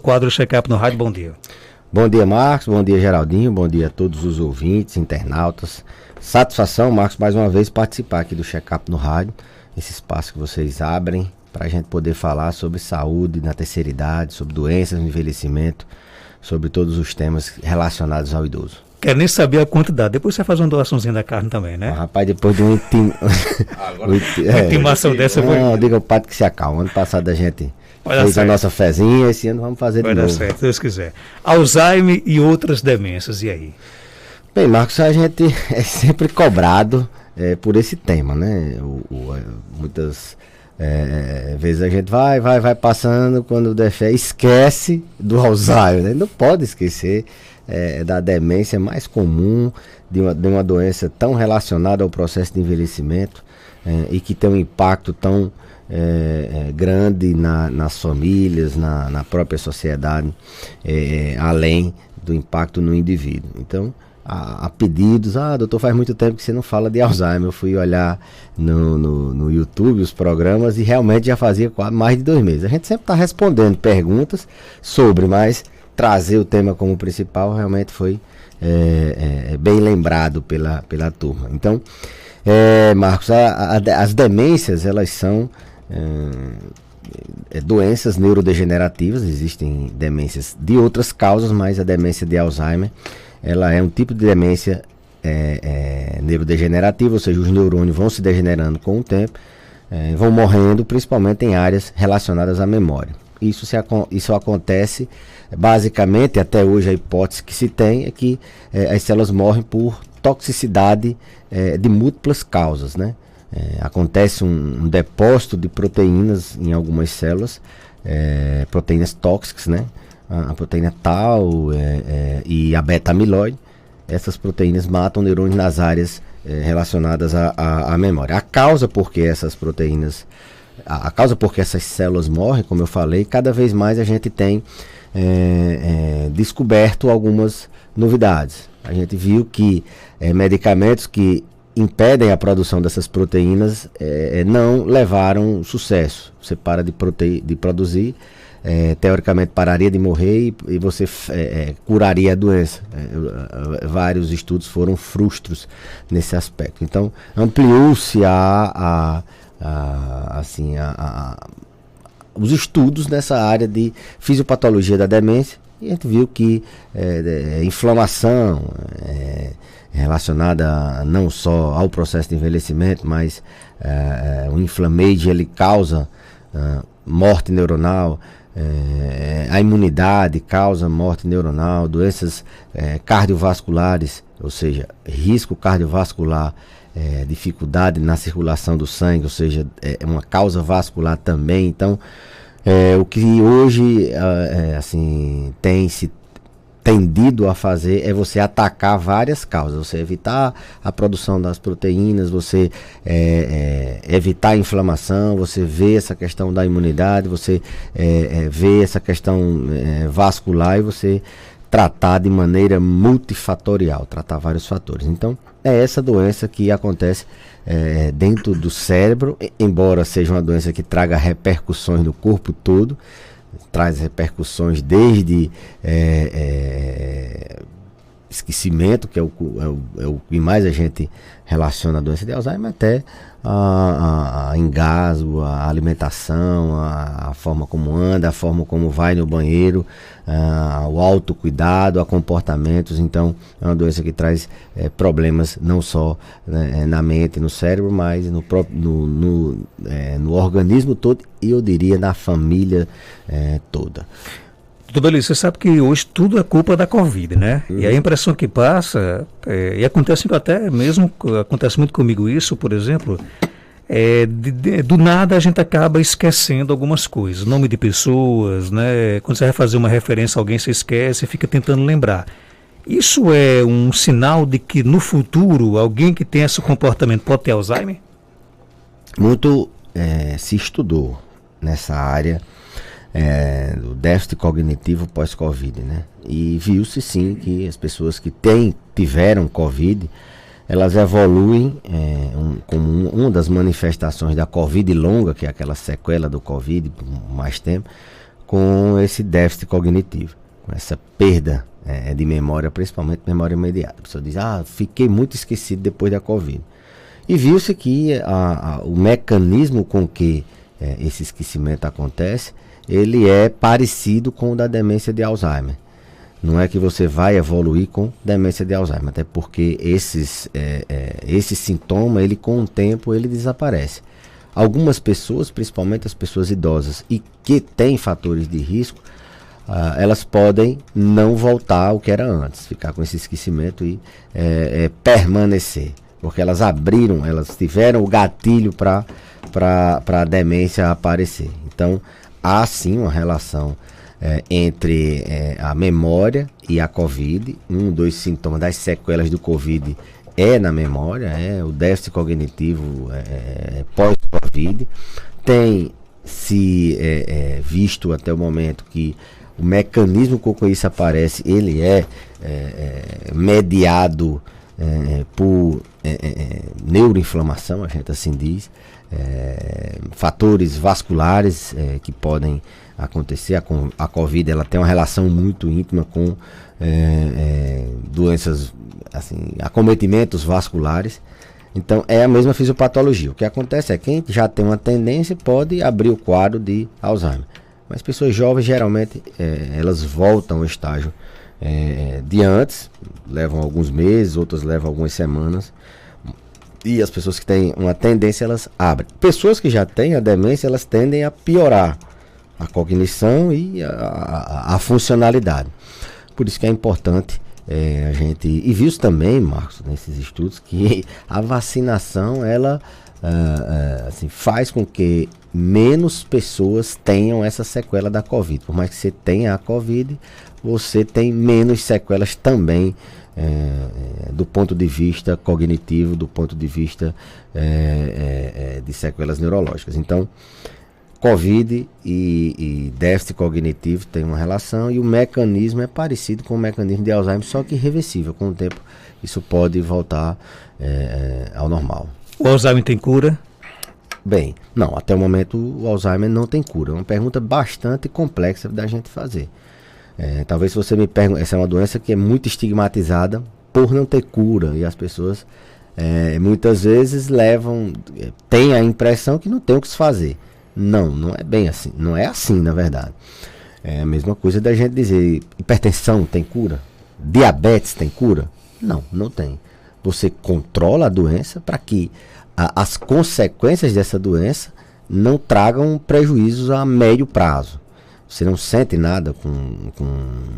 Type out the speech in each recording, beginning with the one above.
Quadro Check-up no Rádio, bom dia. Bom dia, Marcos, bom dia, Geraldinho, bom dia a todos os ouvintes, internautas. Satisfação, Marcos, mais uma vez participar aqui do Check-up no Rádio, esse espaço que vocês abrem para a gente poder falar sobre saúde na terceira idade, sobre doenças no envelhecimento, sobre todos os temas relacionados ao idoso. Quer nem saber a quantidade, depois você faz uma doaçãozinha da carne também, né? Rapaz, depois de uma intimação dessa... Não, diga ao padre que se acalma. Ano passado a gente fez certo. A nossa fezinha, esse ano vamos fazer Vai de dar novo. certo, se Deus quiser. Alzheimer e outras demências, e aí? Bem, Marcos, a gente é sempre cobrado por esse tema, né? Muitas vezes a gente vai passando, quando der fé, esquece do Alzheimer, né? Não pode esquecer da demência mais comum, de uma doença tão relacionada ao processo de envelhecimento e que tem um impacto tão grande nas famílias, na própria sociedade, além do impacto no indivíduo. Então, há pedidos, doutor, faz muito tempo que você não fala de Alzheimer. Eu fui olhar no YouTube os programas e realmente já fazia mais de 2 meses. A gente sempre está respondendo perguntas sobre, mas trazer o tema como principal realmente foi bem lembrado pela turma. Então, Marcos, as demências, elas são doenças neurodegenerativas. Existem demências de outras causas, mas a demência de Alzheimer, ela é um tipo de demência neurodegenerativa, ou seja, os neurônios vão se degenerando com o tempo, vão morrendo, principalmente em áreas relacionadas à memória. Isso acontece basicamente, até hoje a hipótese que se tem é que as células morrem por toxicidade de múltiplas causas, né? Acontece um depósito de proteínas em algumas células, proteínas tóxicas, né? A proteína tau e a beta-amiloide. Essas proteínas matam neurônios nas áreas relacionadas à memória. A causa porque essas células morrem, como eu falei, cada vez mais a gente tem descoberto algumas novidades. A gente viu que medicamentos que impedem a produção dessas proteínas não levaram sucesso. Você para de produzir, teoricamente pararia de morrer e você curaria a doença. Vários estudos foram frustros nesse aspecto. Então, ampliou-se os estudos nessa área de fisiopatologia da demência, e a gente viu que inflamação relacionada não só ao processo de envelhecimento, mas o inflammation, ele causa morte neuronal, a imunidade causa morte neuronal, doenças cardiovasculares, ou seja, risco cardiovascular, dificuldade na circulação do sangue, ou seja, uma causa vascular também. Então, o que hoje tem se tendido a fazer é você atacar várias causas, você evitar a produção das proteínas, você evitar a inflamação, você vê essa questão da imunidade, você vê essa questão vascular e você tratar de maneira multifatorial, tratar vários fatores. Então, é essa doença que acontece dentro do cérebro, embora seja uma doença que traga repercussões no corpo todo, traz repercussões desde esquecimento, que é o que mais a gente relaciona a doença de Alzheimer, até a engasgo, a alimentação, a forma como anda, a forma como vai no banheiro, o autocuidado, a comportamentos. Então, é uma doença que traz problemas não só na mente, no cérebro, mas no organismo todo, e eu diria na família toda. Doutor Belício, você sabe que hoje tudo é culpa da Covid, né? E a impressão que passa, e acontece até mesmo, acontece muito comigo isso, por exemplo, do nada a gente acaba esquecendo algumas coisas, nome de pessoas, né? Quando você vai fazer uma referência a alguém, você esquece e fica tentando lembrar. Isso é um sinal de que no futuro alguém que tem esse comportamento pode ter Alzheimer? Muito se estudou nessa área do déficit cognitivo pós-Covid, né? E viu-se sim que as pessoas que tiveram Covid, elas evoluem como uma das manifestações da Covid longa, que é aquela sequela do Covid por mais tempo, com esse déficit cognitivo, com essa perda de memória, principalmente memória imediata. A pessoa diz, fiquei muito esquecido depois da Covid. E viu-se que o mecanismo com que esse esquecimento acontece, ele é parecido com o da demência de Alzheimer. Não é que você vai evoluir com demência de Alzheimer, até porque esse sintoma, ele com o tempo, ele desaparece. Algumas pessoas, principalmente as pessoas idosas e que têm fatores de risco, elas podem não voltar ao que era antes, ficar com esse esquecimento e permanecer, porque elas tiveram o gatilho para a demência aparecer. Então, há sim uma relação entre a memória e a Covid. Dos sintomas das sequelas do Covid é na memória, o déficit cognitivo pós-Covid. Tem se visto até o momento que o mecanismo com que isso aparece, ele é mediado por neuroinflamação, a gente assim diz, fatores vasculares que podem acontecer. A Covid, ela tem uma relação muito íntima com doenças, assim, acometimentos vasculares. Então é a mesma fisiopatologia. O que acontece é que quem já tem uma tendência pode abrir o quadro de Alzheimer, mas pessoas jovens geralmente elas voltam ao estágio de antes, levam alguns meses, outras levam algumas semanas. E as pessoas que têm uma tendência, elas abrem. Pessoas que já têm a demência, elas tendem a piorar a cognição e a funcionalidade. Por isso que é importante a gente... E viu também, Marcos, nesses estudos, que a vacinação, ela assim, faz com que menos pessoas tenham essa sequela da Covid. Por mais que você tenha a Covid, você tem menos sequelas também, do ponto de vista cognitivo, do ponto de vista de sequelas neurológicas. Então, Covid e déficit cognitivo tem uma relação, e o mecanismo é parecido com o mecanismo de Alzheimer, só que irreversível. Com o tempo, isso pode voltar ao normal. O Alzheimer tem cura? Bem, não, até o momento o Alzheimer não tem cura. É uma pergunta bastante complexa da gente fazer. Talvez se você me pergunte, essa é uma doença que é muito estigmatizada por não ter cura, e as pessoas muitas vezes têm a impressão que não tem o que se fazer. Não é bem assim, não é assim na verdade. É a mesma coisa da gente dizer, hipertensão tem cura? Diabetes tem cura? Não tem. Você controla a doença para que as consequências dessa doença não tragam prejuízos a médio prazo. Você não sente nada com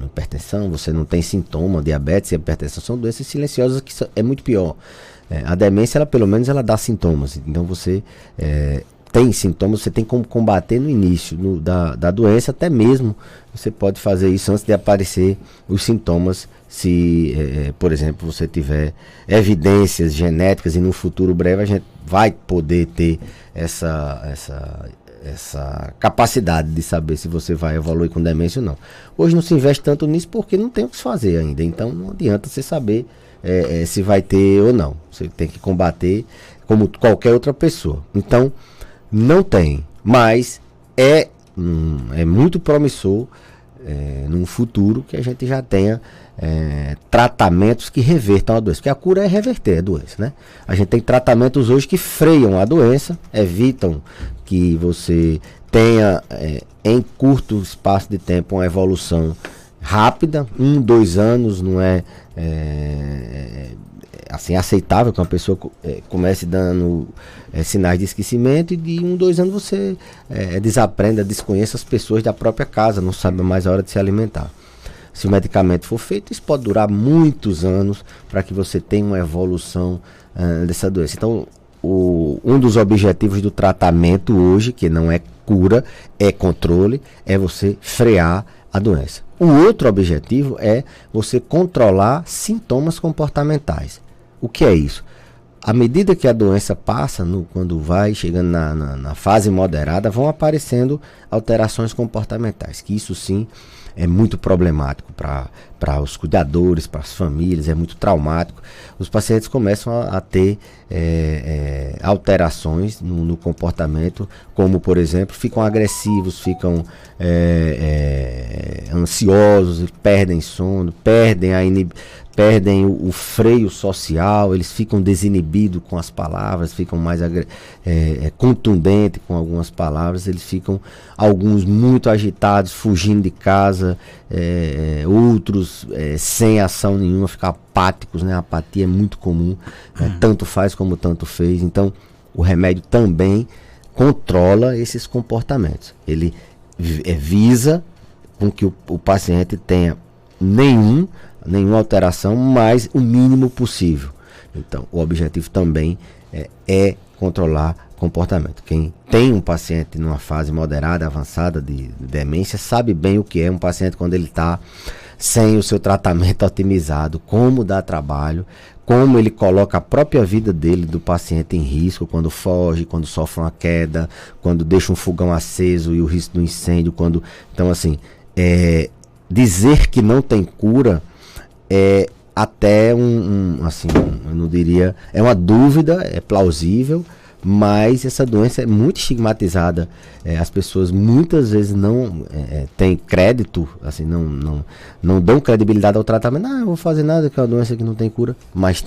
hipertensão, você não tem sintoma. Diabetes e hipertensão são doenças silenciosas, que é muito pior. A demência, ela pelo menos ela dá sintomas. Então você tem sintomas, você tem como combater no início da doença. Até mesmo você pode fazer isso antes de aparecer os sintomas, se por exemplo você tiver evidências genéticas, e no futuro breve a gente vai poder ter essa capacidade de saber se você vai evoluir com demência ou não. Hoje não se investe tanto nisso porque não tem o que fazer ainda. Então não adianta você saber se vai ter ou não. Você tem que combater como qualquer outra pessoa. Então não tem, mas é muito promissor num futuro que a gente já tenha tratamentos que revertam a doença, porque a cura é reverter a doença, né? A gente tem tratamentos hoje que freiam a doença, evitam que você tenha em curto espaço de tempo uma evolução rápida. 2 anos não é assim aceitável que uma pessoa comece dando sinais de esquecimento, e de 2 anos você desaprenda, desconheça as pessoas da própria casa, não sabe mais a hora de se alimentar. Se o medicamento for feito, isso pode durar muitos anos para que você tenha uma evolução dessa doença. Então, um dos objetivos do tratamento hoje, que não é cura, é controle, é você frear a doença. O outro objetivo é você controlar sintomas comportamentais. O que é isso? À medida que a doença passa, quando vai chegando na fase moderada, vão aparecendo alterações comportamentais, que isso sim é muito problemático para os cuidadores, para as famílias, é muito traumático. Os pacientes começam a ter alterações no comportamento, como, por exemplo, ficam agressivos, ficam ansiosos, perdem sono, perdem o freio social, eles ficam desinibidos com as palavras, ficam mais contundentes com algumas palavras, eles ficam, alguns muito agitados, fugindo de casa, outros sem ação nenhuma, ficam apáticos, né? A apatia é muito comum, tanto faz como tanto fez. Então o remédio também controla esses comportamentos, ele visa com que o paciente tenha nenhuma alteração, mas o mínimo possível. Então, o objetivo também é controlar comportamento. Quem tem um paciente numa fase moderada, avançada de demência, sabe bem o que é um paciente quando ele está sem o seu tratamento otimizado, como dá trabalho, como ele coloca a própria vida dele, do paciente, em risco, quando foge, quando sofre uma queda, quando deixa um fogão aceso e o risco do incêndio, então, assim, dizer que não tem cura é até assim, eu não diria, é uma dúvida, é plausível, mas essa doença é muito estigmatizada. As pessoas muitas vezes não têm crédito, assim, não dão credibilidade ao tratamento. Não, eu vou fazer nada, que é uma doença que não tem cura, mas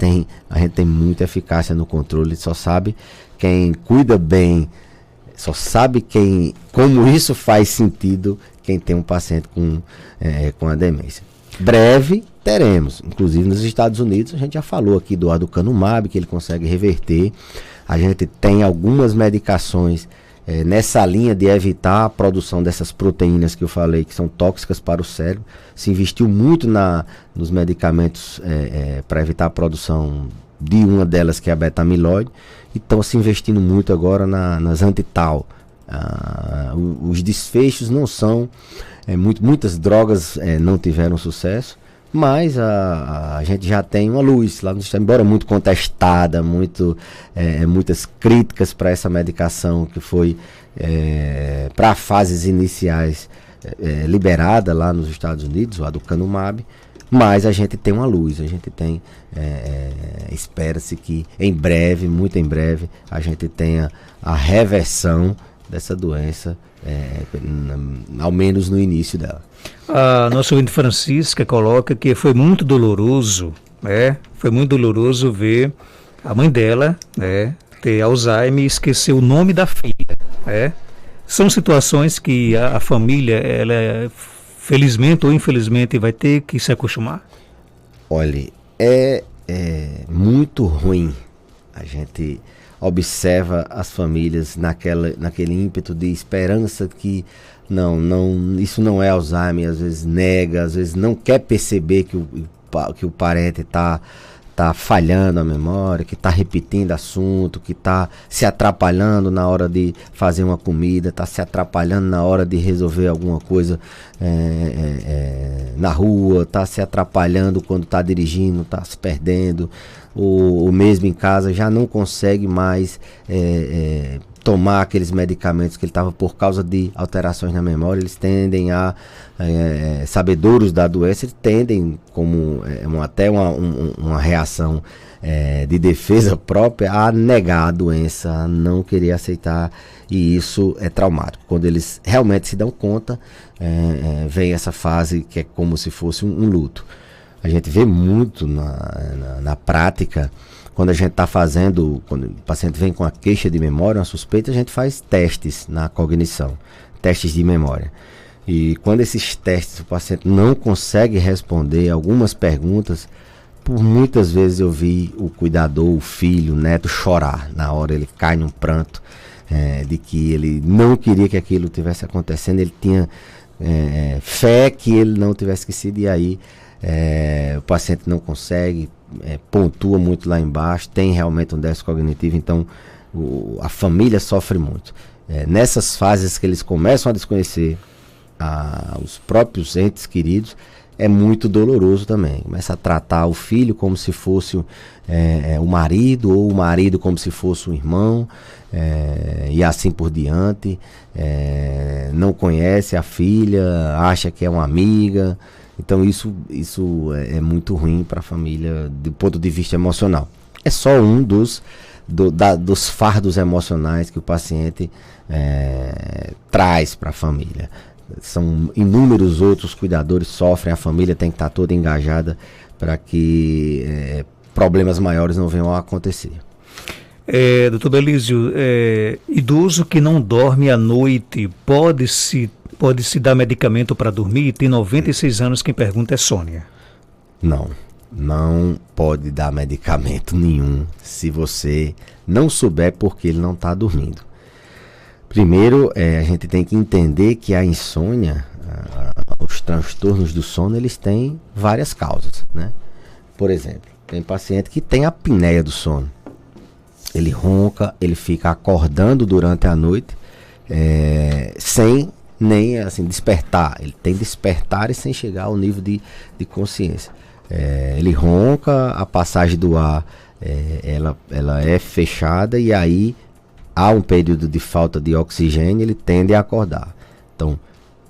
a gente tem muita eficácia no controle, só sabe quem cuida bem, só sabe como isso faz sentido, quem tem um paciente com a demência. Breve teremos, inclusive nos Estados Unidos, a gente já falou aqui do aducanumab, que ele consegue reverter. A gente tem algumas medicações nessa linha de evitar a produção dessas proteínas que eu falei, que são tóxicas para o cérebro. Se investiu muito nos medicamentos para evitar a produção de uma delas, que é a beta-amiloide, e estão se investindo muito agora nas anti-tau. Os desfechos não são, muitas drogas não tiveram sucesso, mas a gente já tem uma luz lá no sistema, embora muito contestada, muitas críticas para essa medicação que foi para fases iniciais liberada lá nos Estados Unidos, o aducanumab, mas a gente tem uma luz, a gente tem, espera-se que em breve, muito em breve, a gente tenha a reversão dessa doença, ao menos no início dela. A nossa ouvinte Francisca coloca que foi muito doloroso, foi muito doloroso ver a mãe dela, ter Alzheimer e esquecer o nome da filha, São situações que a família, ela felizmente ou infelizmente vai ter que se acostumar. Olha, é muito ruim. A gente observa as famílias naquele ímpeto de esperança que isso não é Alzheimer, às vezes nega, às vezes não quer perceber que o parente está falhando a memória, que está repetindo assunto, que está se atrapalhando na hora de fazer uma comida, está se atrapalhando na hora de resolver alguma coisa na rua, está se atrapalhando quando está dirigindo, está se perdendo, ou mesmo em casa já não consegue mais tomar aqueles medicamentos que ele estava por causa de alterações na memória. Eles tendem sabedores da doença, eles tendem, como até uma reação de defesa própria, a negar a doença, a não querer aceitar, e isso é traumático. Quando eles realmente se dão conta, vem essa fase que é como se fosse um luto. A gente vê muito na prática, quando a gente está quando o paciente vem com a queixa de memória, uma suspeita, a gente faz testes na cognição, testes de memória. E quando esses testes o paciente não consegue responder algumas perguntas, por muitas vezes eu vi o cuidador, o filho, o neto chorar. Na hora ele cai num pranto de que ele não queria que aquilo tivesse acontecendo, ele tinha fé que ele não tivesse esquecido, e aí o paciente não consegue, pontua muito lá embaixo, tem realmente um déficit cognitivo, então a família sofre muito. Nessas fases que eles começam a desconhecer os próprios entes queridos, é muito doloroso também. Começa a tratar o filho como se fosse o marido, ou o marido como se fosse um irmão, e assim por diante. Não conhece a filha, acha que é uma amiga. Então isso é muito ruim para a família do ponto de vista emocional. É só um dos fardos emocionais que o paciente traz para a família. São inúmeros outros cuidadores sofrem, a família tem que estar toda engajada para que problemas maiores não venham a acontecer. Doutor Belísio, idoso que não dorme à noite pode-se dar medicamento para dormir? Tem 96 anos, quem pergunta é Sônia. Não pode dar medicamento nenhum se você não souber porque ele não está dormindo. Primeiro, a gente tem que entender que a insônia, os transtornos do sono, eles têm várias causas, né? Por exemplo, tem paciente que tem apneia do sono. Ele ronca, ele fica acordando durante a noite, sem nem assim despertar. Ele tem despertar e sem chegar ao nível de consciência. Ele ronca, a passagem do ar ela é fechada e aí há um período de falta de oxigênio, ele tende a acordar. Então,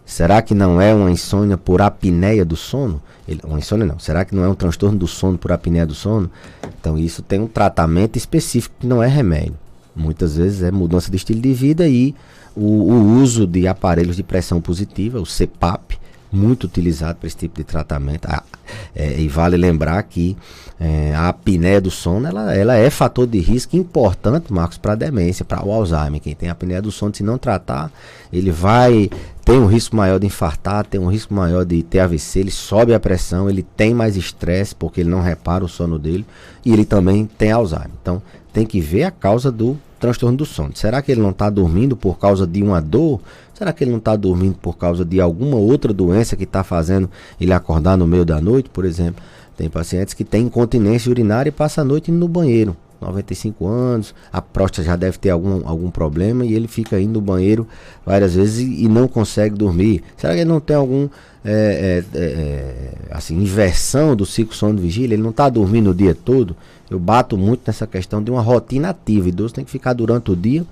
será que não é uma insônia por apneia do sono? Uma insônia não. Será que não é um transtorno do sono por apneia do sono? Então, isso tem um tratamento específico que não é remédio. Muitas vezes é mudança de estilo de vida e o uso de aparelhos de pressão positiva, o CPAP, muito utilizado para esse tipo de tratamento. E vale lembrar que a apneia do sono ela é fator de risco importante, Marcos, para a demência, para o Alzheimer. Quem tem apneia do sono, se não tratar, ele tem um risco maior de infartar, tem um risco maior de ter AVC, ele sobe a pressão, ele tem mais estresse porque ele não repara o sono dele e ele também tem Alzheimer. Então tem que ver a causa do transtorno do sono. Será que ele não está dormindo por causa de uma dor? Será que ele não está dormindo por causa de alguma outra doença que está fazendo ele acordar no meio da noite, por exemplo? Tem pacientes que têm incontinência urinária e passam a noite indo no banheiro. 95 anos, a próstata já deve ter algum problema e ele fica indo no banheiro várias vezes e não consegue dormir. Será que ele não tem algum inversão do ciclo sono-vigília? Ele não está dormindo o dia todo? Eu bato muito nessa questão de uma rotina ativa. O idoso tem que ficar durante o dia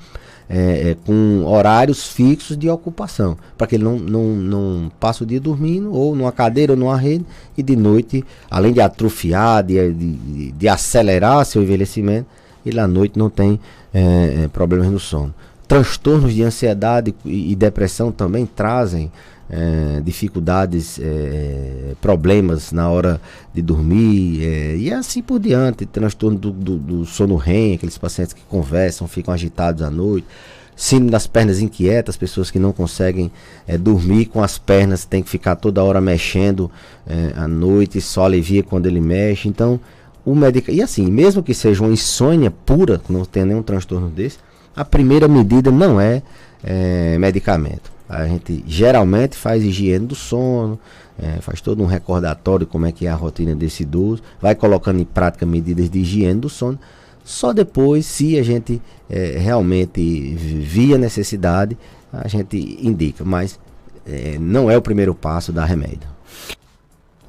com horários fixos de ocupação, para que ele não passe o dia dormindo, ou numa cadeira ou numa rede, e de noite, além de atrofiar, de acelerar seu envelhecimento, ele à noite não tem problemas no sono. Transtornos de ansiedade e depressão também trazem dificuldades, problemas na hora de dormir, e assim por diante. Transtorno do sono REM, aqueles pacientes que conversam, ficam agitados à noite. Síndrome das pernas inquietas, pessoas que não conseguem dormir com as pernas, tem que ficar toda hora mexendo à noite, só alivia quando ele mexe. Então, e assim, mesmo que seja uma insônia pura, não tenha nenhum transtorno desse, a primeira medida não é medicamento. A gente geralmente faz higiene do sono, faz todo um recordatório de como é que é a rotina desse idoso, vai colocando em prática medidas de higiene do sono. Só depois, se a gente realmente via necessidade, a gente indica, mas não é o primeiro passo dar remédio.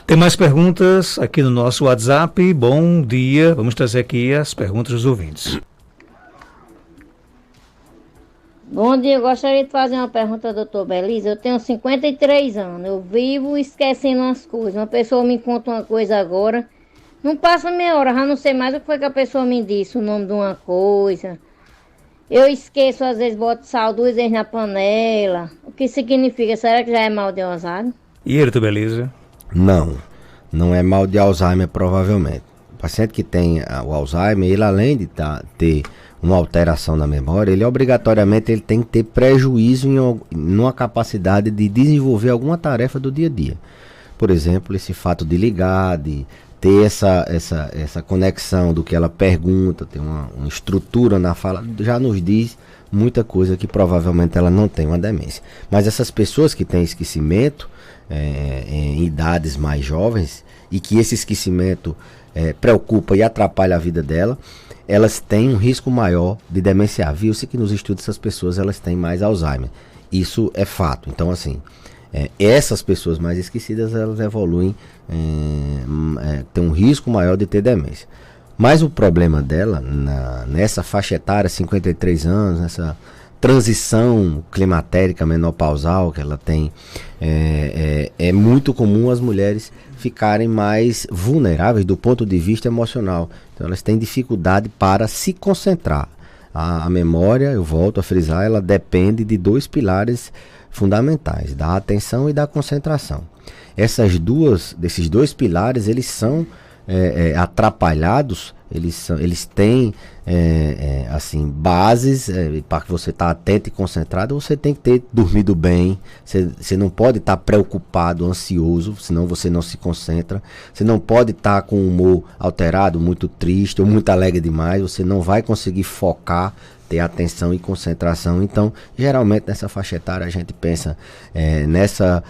Tem mais perguntas aqui no nosso WhatsApp. Bom dia, vamos trazer aqui as perguntas dos ouvintes. Bom dia, eu gostaria de fazer uma pergunta ao doutor Belísio. Eu tenho 53 anos, eu vivo esquecendo as coisas. Uma pessoa me conta uma coisa agora, não passa meia hora, já não sei mais o que foi que a pessoa me disse, o nome de uma coisa. Eu esqueço, às vezes boto sal 2 vezes na panela. O que significa? Será que já é mal de Alzheimer? E ele, doutor Belísio? Não é mal de Alzheimer, provavelmente. O paciente que tem o Alzheimer, ele além de ter uma alteração na memória, ele obrigatoriamente tem que ter prejuízo numa capacidade de desenvolver alguma tarefa do dia a dia. Por exemplo, esse fato de ligar, de ter essa conexão do que ela pergunta, ter uma estrutura na fala, já nos diz muita coisa que provavelmente ela não tem uma demência. Mas essas pessoas que têm esquecimento em idades mais jovens, e que esse esquecimento preocupa e atrapalha a vida dela, elas têm um risco maior de demenciar. Viu-se que nos estudos essas pessoas elas têm mais Alzheimer. Isso é fato. Então, assim, essas pessoas mais esquecidas, elas evoluem, tem um risco maior de ter demência. Mas o problema dela, nessa faixa etária, 53 anos, nessa transição climatérica menopausal que ela tem, é muito comum as mulheres ficarem mais vulneráveis do ponto de vista emocional. Então elas têm dificuldade para se concentrar. A memória, eu volto a frisar, ela depende de 2 pilares fundamentais, da atenção e da concentração. Desses 2 pilares, eles são atrapalhados, eles têm assim, bases para que você estar atento e concentrado. Você tem que ter dormido bem, você não pode estar preocupado, ansioso, senão você não se concentra. Você não pode estar com o humor alterado, muito triste ou muito alegre demais, você não vai conseguir focar, ter atenção e concentração. Então, geralmente nessa faixa etária a gente pensa nessa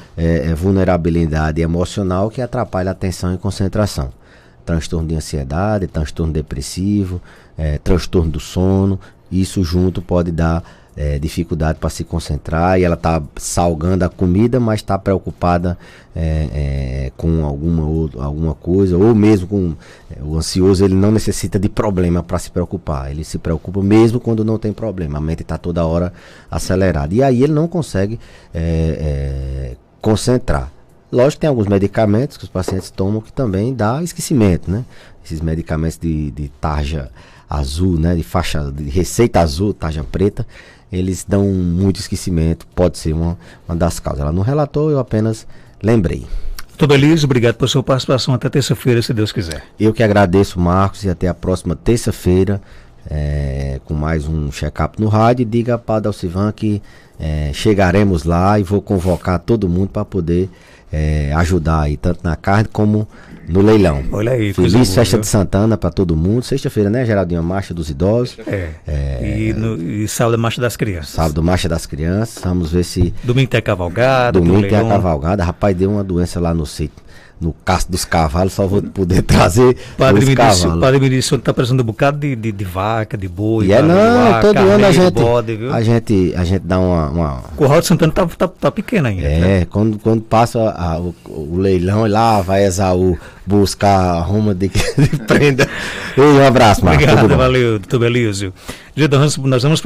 vulnerabilidade emocional que atrapalha a atenção e concentração. Transtorno de ansiedade, transtorno depressivo, transtorno do sono, isso junto pode dar dificuldade para se concentrar, e ela está salgando a comida, mas está preocupada com alguma coisa, ou mesmo com o ansioso. Ele não necessita de problema para se preocupar, ele se preocupa mesmo quando não tem problema, a mente está toda hora acelerada, e aí ele não consegue concentrar. Lógico que tem alguns medicamentos que os pacientes tomam que também dá esquecimento, né? Esses medicamentos de tarja azul, né? De receita azul, tarja preta, eles dão muito esquecimento, pode ser uma das causas. Ela não relatou, eu apenas lembrei. Doutor Belísio, obrigado por sua participação. Até terça-feira, se Deus quiser. Eu que agradeço, Marcos, e até a próxima terça-feira, com mais um check-up no rádio. Diga para Dalcivan que chegaremos lá e vou convocar todo mundo para poder ajudar aí, tanto na carne como no leilão. Olha aí, feliz festa de Santana para todo mundo. Sexta-feira, né, Geraldinho? A marcha dos idosos. E sábado a marcha das crianças. Sábado, marcha das crianças. Vamos ver se. Domingo tem a cavalgada. Domingo tem a cavalgada. Rapaz, deu uma doença lá no sítio, no casco dos cavalos. Só vou poder trazer os cavalos. O padre me disse que está precisando um bocado de vaca, de boi. Todo ano a gente dá uma... O Curral de Santana tá pequeno ainda. Quando passa o leilão, lá vai Esaú buscar a Roma de prenda. Um abraço, Marcos. Obrigado, valeu, doutor Belísio. Nós vamos